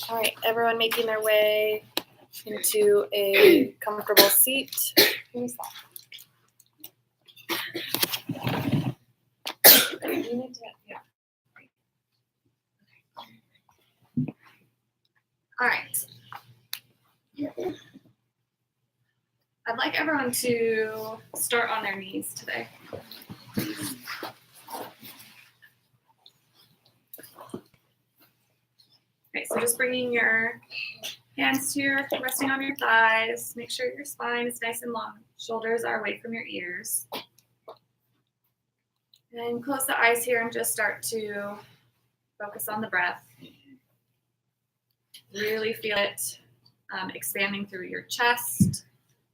All right, everyone making their way into a comfortable seat. Who's that? You need to, yeah. All right. I'd like everyone to start on their knees today. Okay, so just bringing your hands to your, resting on your thighs. Make sure your spine is nice and long. Shoulders are away from your ears. And close the eyes here and just start to focus on the breath. Really feel it expanding through your chest,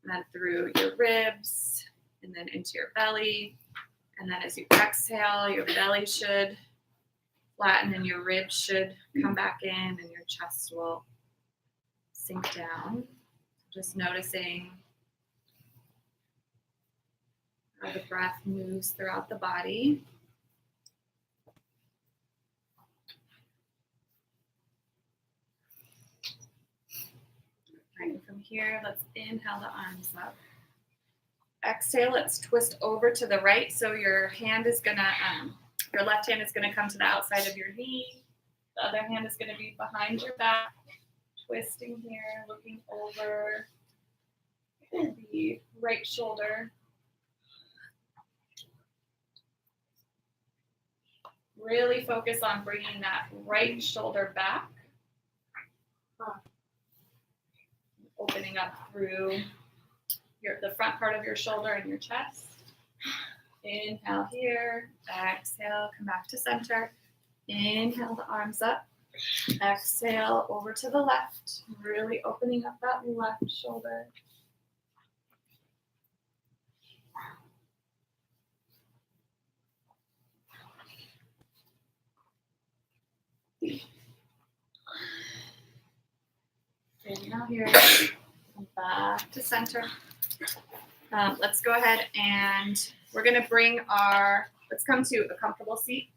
and then through your ribs, and then into your belly. And then as you exhale, your belly should flatten and your ribs should come back in and your chest will sink down. Just noticing how the breath moves throughout the body. Right, and from here, let's inhale the arms up. Exhale, let's twist over to the right. So your hand is gonna, your left hand is gonna come to the outside of your knee. The other hand is gonna be behind your back. Twisting here, looking over the right shoulder. Really focus on bringing that right shoulder back. Opening up through the front part of your shoulder and your chest. Inhale here, exhale, come back to center. Inhale the arms up. Exhale over to the left, really opening up that left shoulder. Inhale here, come back to center. Let's go ahead and we're going to bring let's come to a comfortable seat.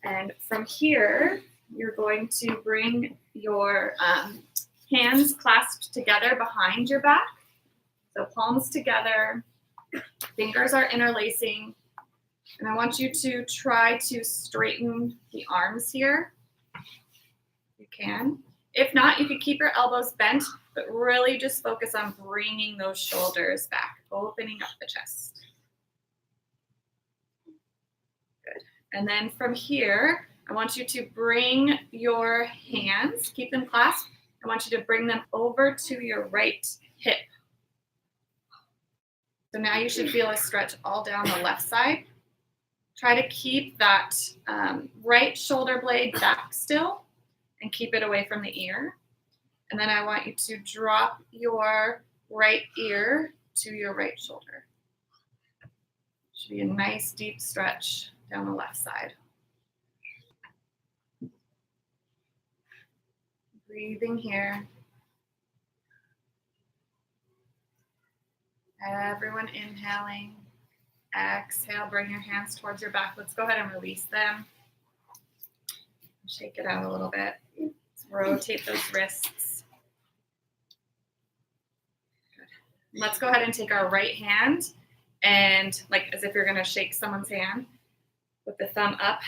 And from here, you're going to bring your hands clasped together behind your back. So palms together, fingers are interlacing. And I want you to try to straighten the arms here. You can. If not, you can keep your elbows bent, but really just focus on bringing those shoulders back, opening up the chest. Good. And then from here, I want you to bring your hands, keep them clasped. I want you to bring them over to your right hip. So now you should feel a stretch all down the left side. Try to keep that right shoulder blade back still and keep it away from the ear. And then I want you to drop your right ear to your right shoulder. Should be a nice deep stretch down the left side. Breathing here. Everyone inhaling. Exhale, bring your hands towards your back. Let's go ahead and release them. Shake it out a little bit. Let's rotate those wrists. Good. Let's go ahead and take our right hand and like as if you're going to shake someone's hand with the thumb up.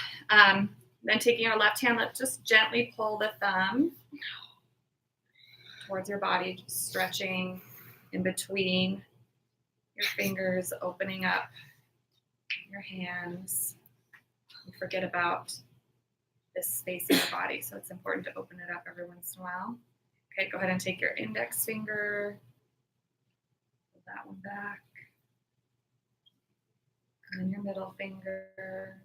Then taking your left hand, let's just gently pull the thumb towards your body, just stretching in between your fingers, opening up your hands. You forget about this space in the body, so it's important to open it up every once in a while. Okay, go ahead and take your index finger, pull that one back, and then your middle finger,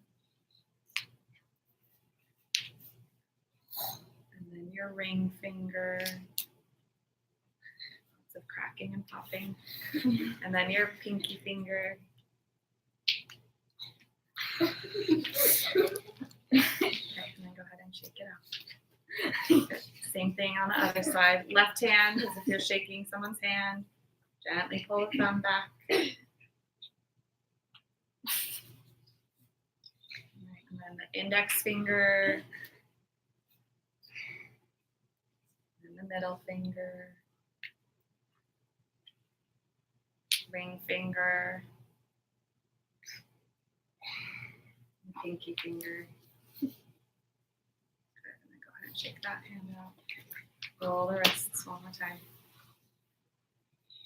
and then your ring finger. Lots of cracking and popping, and then your pinky finger. Okay, and then go ahead and shake it out. Same thing on the other side. Left hand as if you're shaking someone's hand. Gently pull the thumb back. Right, and then the index finger, and the middle finger, ring finger, and pinky finger. Good. And then go ahead and shake that hand out. Roll the wrists one more time.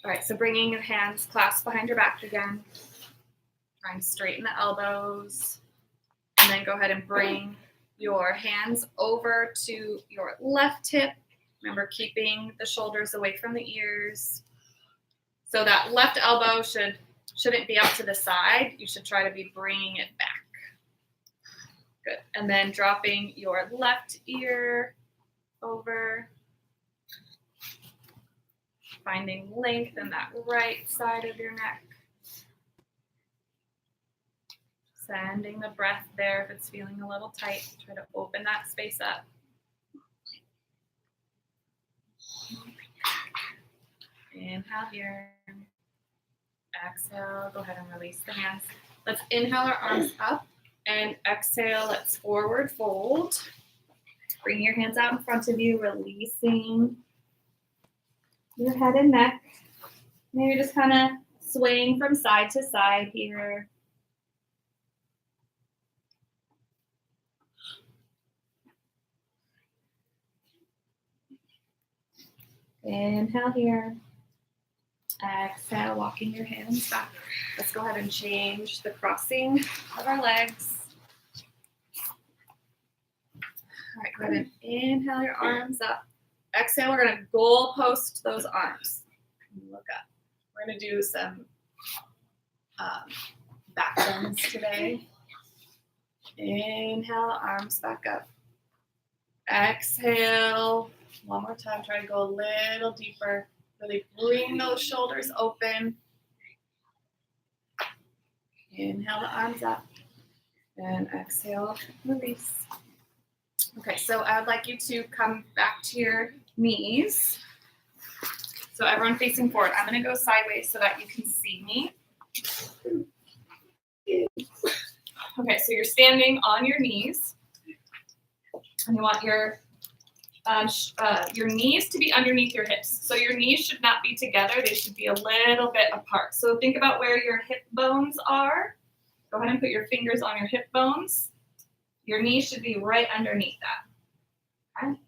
All right, so bringing your hands clasped behind your back again. Try and straighten the elbows. And then go ahead and bring your hands over to your left hip. Remember, keeping the shoulders away from the ears. So that left elbow shouldn't be up to the side. You should try to be bringing it back. Good. And then dropping your left ear over. Finding length in that right side of your neck. Sending the breath there if it's feeling a little tight. Try to open that space up. Inhale here. Exhale. Go ahead and release the hands. Let's inhale our arms up and exhale. Let's forward fold. Bring your hands out in front of you, releasing your head and neck. Maybe just kind of swaying from side to side here. Inhale here. Exhale, walking your hands back. Let's go ahead and change the crossing of our legs. All right, go ahead and inhale your arms up. Exhale, we're going to goal post those arms. Look up. We're going to do some back bends today. Inhale, arms back up. Exhale. One more time, try to go a little deeper. Really bring those shoulders open. Inhale the arms up. And exhale, release. Okay, so I would like you to come back to your knees. So everyone facing forward. I'm going to go sideways so that you can see me. Okay, so you're standing on your knees. And you want your knees to be underneath your hips. So your knees should not be together. They should be a little bit apart. So think about where your hip bones are. Go ahead and put your fingers on your hip bones. Your knees should be right underneath that. Okay?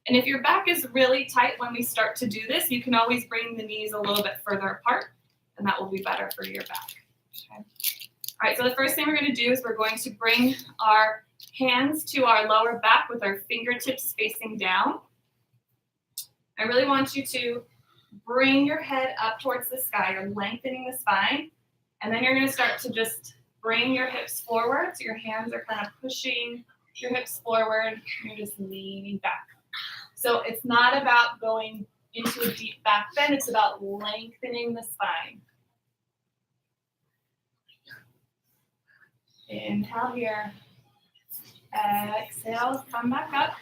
And if your back is really tight when we start to do this, you can always bring the knees a little bit further apart, and that will be better for your back. Okay? All right, so the first thing we're going to do is we're going to bring our hands to our lower back with our fingertips facing down. I really want you to bring your head up towards the sky. You're lengthening the spine. And then you're going to start to just bring your hips forward. So your hands are kind of pushing your hips forward. And you're just leaning back. So it's not about going into a deep back bend. It's about lengthening the spine. Inhale here. Exhale, come back up.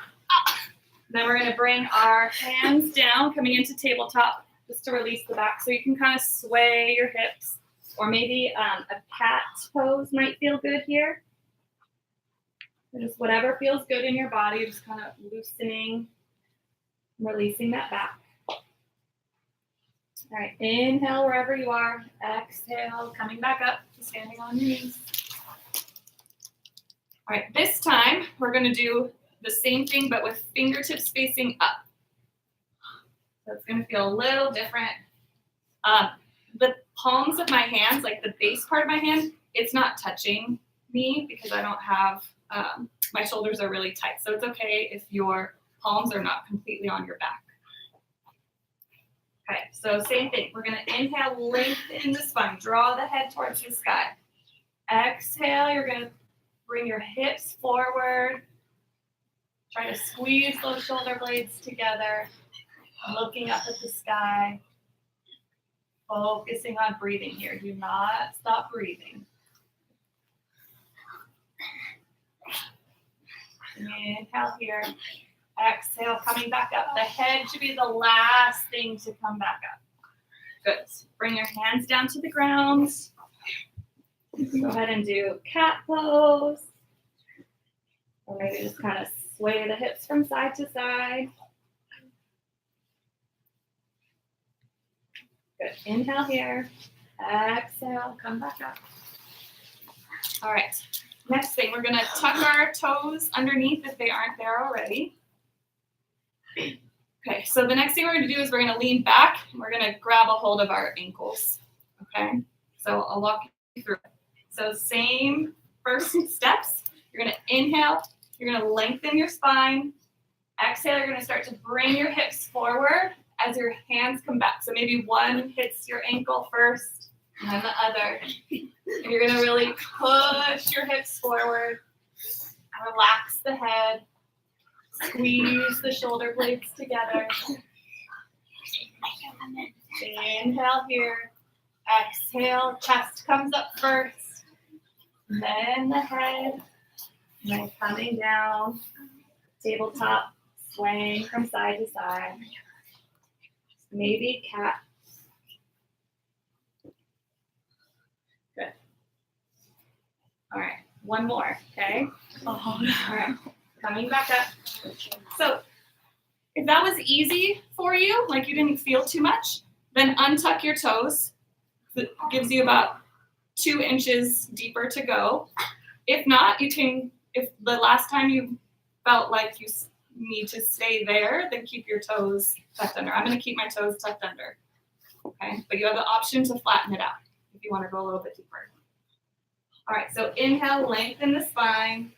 Then we're going to bring our hands down, coming into tabletop, just to release the back. So you can kind of sway your hips, or maybe a cat pose might feel good here. So just whatever feels good in your body, just kind of loosening, releasing that back. All right, inhale wherever you are. Exhale, coming back up to standing on your knees. All right, this time we're going to do the same thing, but with fingertips facing up. So it's going to feel a little different. The palms of my hands, like the base part of my hand, it's not touching me because I don't have, my shoulders are really tight. So it's okay if your palms are not completely on your back. Okay, so same thing. We're going to inhale, lengthen the spine, draw the head towards the sky. Exhale, you're going to bring your hips forward. Try to squeeze those shoulder blades together. Looking up at the sky. Focusing on breathing here. Do not stop breathing. Inhale here. Exhale, coming back up. The head should be the last thing to come back up. Good. Bring your hands down to the ground. Go ahead and do cat pose. Or maybe just kind of sway the hips from side to side. Good. Inhale here. Exhale. Come back up. All right. Next thing, we're going to tuck our toes underneath if they aren't there already. Okay, so the next thing we're going to do is we're going to lean back and we're going to grab a hold of our ankles. Okay, so I'll walk you through it. So same first steps. You're going to inhale. You're going to lengthen your spine. Exhale, you're going to start to bring your hips forward as your hands come back. So maybe one hits your ankle first and then the other. And you're going to really push your hips forward. Relax the head. Squeeze the shoulder blades together. Inhale here. Exhale, chest comes up first. Then the head. And then coming down. Tabletop, swaying from side to side. Maybe cat. Good. All right, one more, okay? All right, coming back up. So if that was easy for you, like you didn't feel too much, then untuck your toes. It gives you about 2 inches deeper to go. If not, you can, if the last time you felt like you need to stay there, then keep your toes tucked under. I'm going to keep my toes tucked under. Okay, but you have the option to flatten it out if you want to go a little bit deeper. All right, so inhale, lengthen the spine.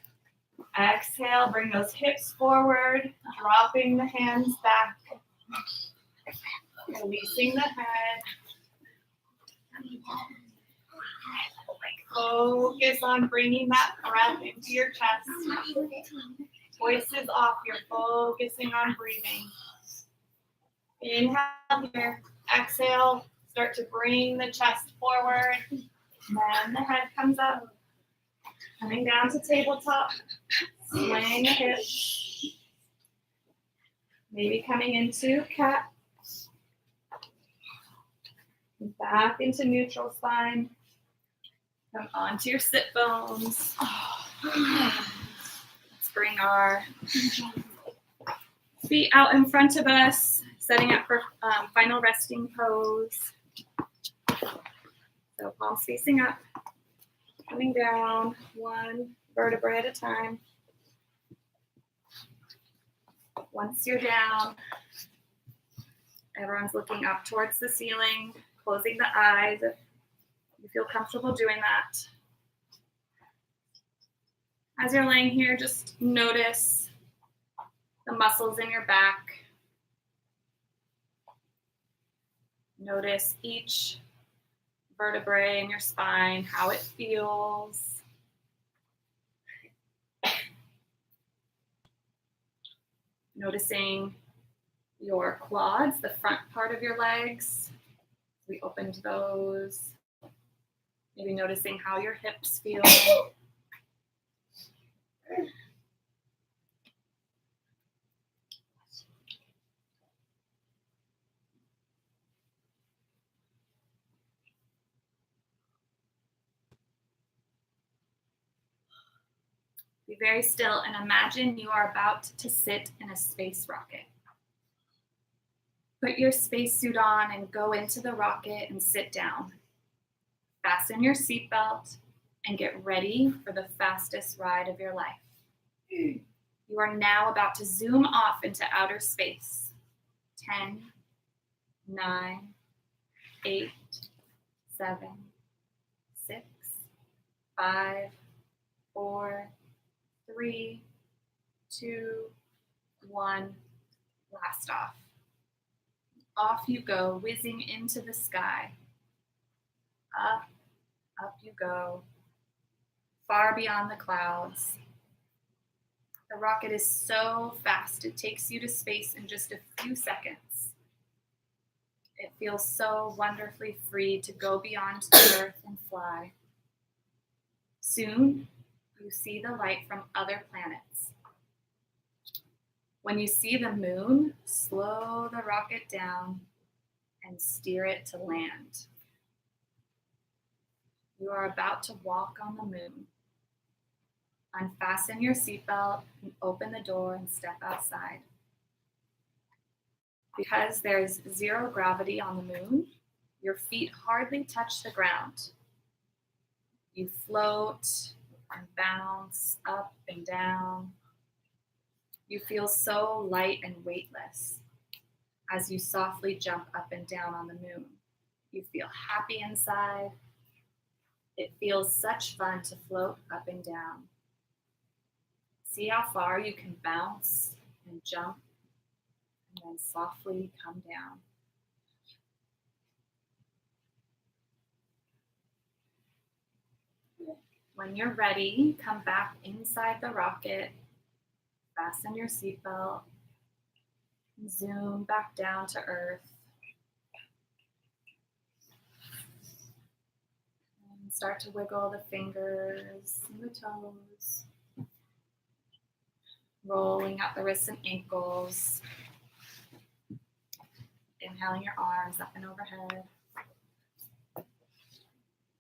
Exhale, bring those hips forward, dropping the hands back. Releasing the head. Focus on bringing that breath into your chest. Voice is off, you're focusing on breathing. Inhale here, exhale, start to bring the chest forward. Then the head comes up, coming down to tabletop, swaying the hips. Maybe coming into cat. Back into neutral spine. Come onto your sit bones. Let's bring our feet out in front of us, setting up for final resting pose. So palms facing up, coming down one vertebrae at a time. Once you're down, everyone's looking up towards the ceiling, closing the eyes if you feel comfortable doing that. As you're laying here, just notice the muscles in your back. Notice each vertebrae in your spine, how it feels. Noticing your quads, the front part of your legs. We opened those. Maybe noticing how your hips feel. Be very still and imagine you are about to sit in a space rocket. Put your spacesuit on and go into the rocket and sit down. Fasten your seatbelt and get ready for the fastest ride of your life. You are now about to zoom off into outer space. 10, 9, 8, 7, 6, 5, 4, 3, 2, 1. Blast off. Off you go, whizzing into the sky. Up you go, far beyond the clouds. The rocket is so fast, it takes you to space in just a few seconds. It feels so wonderfully free to go beyond the earth and fly. Soon, you see the light from other planets. When you see the moon, slow the rocket down and steer it to land. You are about to walk on the moon. Unfasten your seatbelt and open the door and step outside. Because there's zero gravity on the moon, your feet hardly touch the ground. You float and bounce up and down. You feel so light and weightless as you softly jump up and down on the moon. You feel happy inside. It feels such fun to float up and down. See how far you can bounce and jump and then softly come down. When you're ready, come back inside the rocket, fasten your seatbelt, zoom back down to Earth, and start to wiggle the fingers and the toes, rolling out the wrists and ankles, inhaling your arms up and overhead,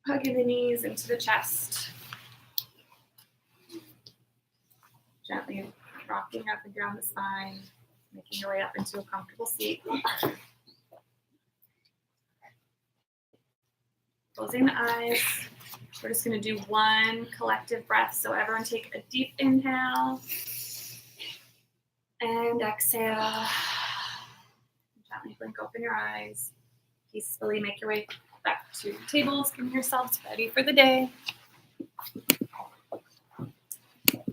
hugging the knees into the chest, gently rocking up and down the spine, making your way up into a comfortable seat. Closing the eyes. We're just going to do one collective breath. So everyone take a deep inhale and exhale. Gently blink open your eyes. Peacefully make your way back to your tables, getting yourselves ready for the day.